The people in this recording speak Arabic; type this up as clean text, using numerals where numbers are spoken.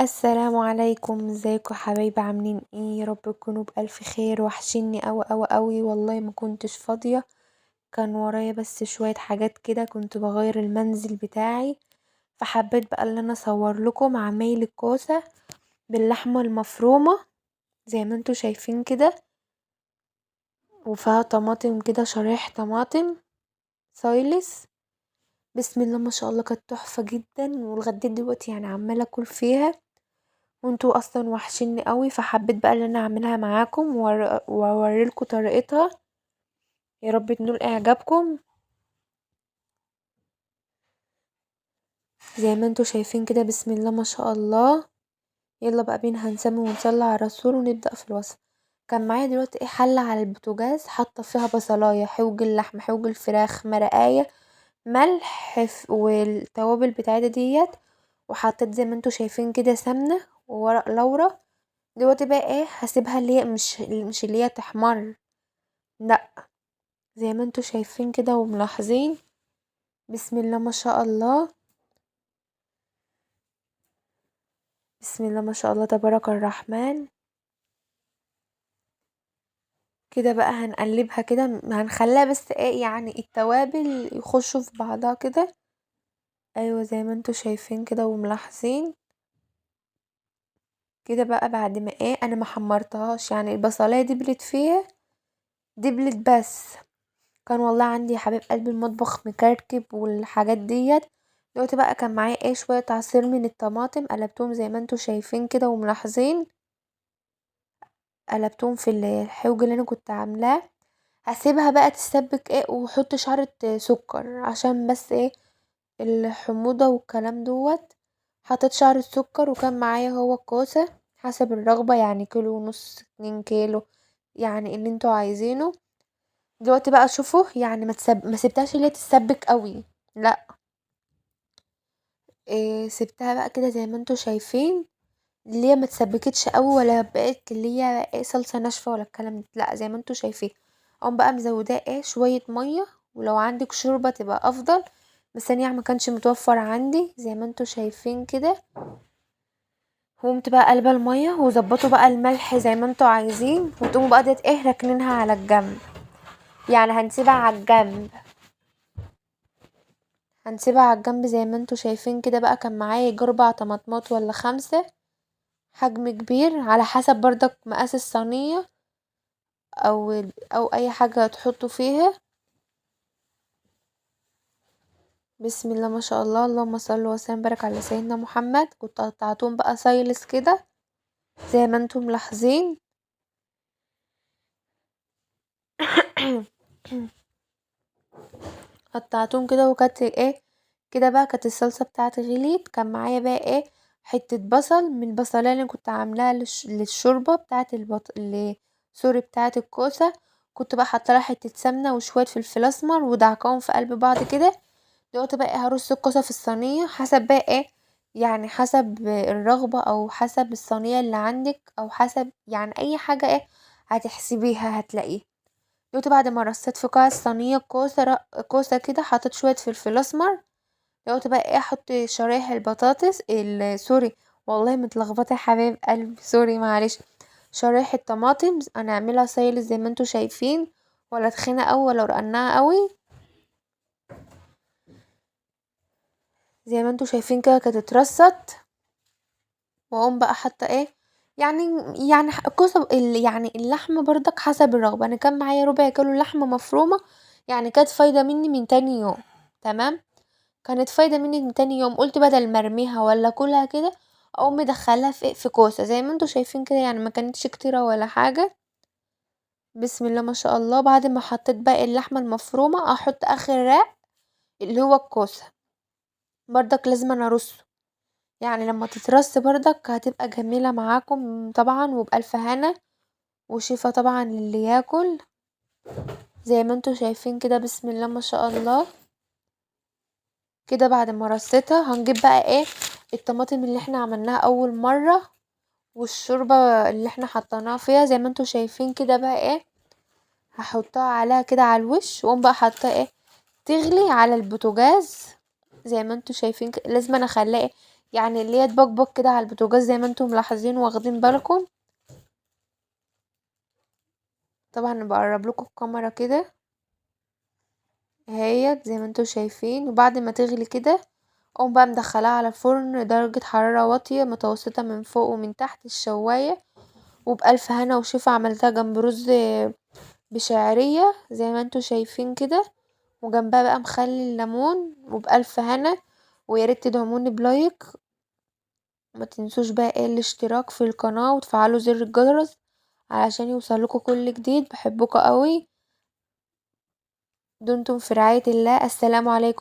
السلام عليكم، ازيكم حبايبي؟ عاملين ايه؟ يا رب تكونوا بألف خير. وحشني اوي اوي اوي والله، ما كنتش فاضية. كان ورايا بس شوية حاجات كده، كنت بغير المنزل بتاعي، فحبيت بقى ان انا اصور لكم عمايل الكوسة باللحمة المفرومة زي ما انتوا شايفين كده، وفيها طماطم كده، شرايح طماطم سايلس. بسم الله ما شاء الله، كانت تحفة جدا، ولغاية دلوقتي يعني عمالة اكل فيها، وانتوا اصلا وحشيني قوي، فحبيت بقى ان انا اعملها معاكم واوريلكوا طريقتها. يا رب تنول اعجابكم. زي ما انتوا شايفين كده، بسم الله ما شاء الله. يلا بقى بينا هنسمي ونصلي على الرسول ونبدأ في الوصفة. كان معايا دلوقتي حلة على البوتاجاز، حاطة فيها بصلاية، حوج اللحم، حوج الفراخ، مرقاية، ملح، والتوابل بتاعتها ديت. وحطيت زي ما انتوا شايفين كده سمنة وورق لورا. دلوقتي بقى هسيبها اللي هي مش اللي هي تحمر، لا، زي ما انتوا شايفين كده وملاحظين. بسم الله ما شاء الله، بسم الله ما شاء الله، تبارك الرحمن. كده بقى هنقلبها كده، هنخليها بس يعني التوابل يخشوا في بعضها كده. ايوه زي ما انتوا شايفين كده وملاحظين. كده بقى بعد ما انا ما حمرتهاش، يعني البصلايه دبلت فيها، دبلت بس. كان والله عندي يا حبيب قلبي المطبخ مكركب والحاجات ديت. دلوقتي بقى كان معايا شويه عصير من الطماطم، قلبتهم زي ما انتوا شايفين كده وملاحظين. قلبتهم في الحوج اللي انا كنت عاملاه. هسيبها بقى تسبك واحط شعرة سكر عشان بس الحموضة والكلام دوت. حطيت شعرة سكر، وكان معايا هو الكوسة حسب الرغبة، يعني كيلو ونص، 2 كيلو، يعني اللي انتوا عايزينه. دلوقتي بقى شوفوا، يعني ما سبتهاش اللي هي تتسبك قوي، لا. سبتها بقى كده زي ما انتوا شايفين، اللي هي ما تسبكتش قوي ولا بقت اللي هي صلصه ناشفه ولا الكلام ده، لا، زي ما انتوا شايفين. اقوم بقى مزوداه شويه ميه، ولو عندك شوربه تبقى افضل، بس انا يعني ما كانش متوفر عندي، زي ما انتوا شايفين كده. قمت بقى قلبه الميه، وظبطوا بقى الملح زي ما انتوا عايزين، وتقوموا بقى ديت راكنينها على الجنب، يعني هنسيبها على الجنب. هنسيبها على الجنب زي ما انتوا شايفين كده. بقى كان معايا يجي 4 طماطمات ولا 5، حجم كبير على حسب برضك مقاس الصينيه، او اي حاجة تحطوا فيها. بسم الله ما شاء الله، اللهم صل وسلم وبارك على سيدنا محمد. كنت قطعتهم بقى سايلس كده زي ما انتم ملاحظين. قطعتهم كده، وكانت كده بقى كانت الصلصة بتاعتي غليت. كان معايا بقى حتة بصل من البصلايه اللي كنت عاملاها للشوربة بتاعت اللي سوري بتاعت الكوسة. كنت بقى حاطه لها حتة سمنة وشوية فلفل اسمر، ودعكاهم في قلب بعض كده. دلوقتي بقى هرص الكوسة في الصينية حسب بقى يعني حسب الرغبة، او حسب الصينية اللي عندك، او حسب يعني اي حاجة هتحسبيها هتلاقيه. دلوقتي بعد ما رصيت في قاع الصينية الكوسة كوسة كده، حطيت شوية فلفل اسمر. دلوقتي بقى احط شرايح البطاطس سوري، والله متلخبطة يا حبايب قلبي، سوري معلش. شرايح الطماطم انا اعملها سايلز زي ما انتوا شايفين، ولا تخينة اوي ولا رقناها قوي. زي ما انتوا شايفين كده كانت اترصت. واقوم بقى حاطه يعني الكوسه يعني اللحمه برضك حسب الرغبه. انا كان معايا 1/4 كيلو لحمه مفرومه، يعني كانت فايده مني من تاني يوم، تمام. كانت فايده مني من تاني يوم، قلت بدل ما ارميها ولا كلها كده، اقوم مدخلها في كوسه زي ما انتوا شايفين كده، يعني ما كانتش كتيره ولا حاجه. بسم الله ما شاء الله. بعد ما حطيت بقى اللحمه المفرومه، احط اخر رق اللي هو الكوسه، برضك لازم انا ارصه، يعني لما تترص برضك هتبقى جميلة معاكم طبعا، وبألف هنا وشفا طبعا للي ياكل. زي ما انتوا شايفين كده، بسم الله ما شاء الله. كده بعد ما رصيتها هنجيب بقى الطماطم اللي احنا عملناها اول مرة، والشوربة اللي احنا حطيناها فيها زي ما انتوا شايفين كده بقى هحطها عليها كده على الوش، واقوم بقى حاطاها تغلي على البوتاجاز. زي ما انتوا شايفين لازم انا اخليها يعني اللي هي تبقبق كده على البوتاجاز زي ما انتم ملاحظين واخدين بالكم. طبعا بقرب لكم الكاميرا كده اهيت زي ما انتم شايفين. وبعد ما تغلي كده اقوم بقى مدخلاها على الفرن درجة حرارة واطية متوسطة من فوق ومن تحت الشواية. وبألف هنا وشفا. عملتها جنب رز بشعرية زي ما انتم شايفين كده، وجنبها بقى مخلي الليمون. وبألف هنا. وياريت تدعموني بلايك، ما تنسوش بقى الاشتراك في القناة وتفعلوا زر الجرس علشان يوصلكوا كل جديد. بحبكوا قوي. دمتم في رعاية الله. السلام عليكم.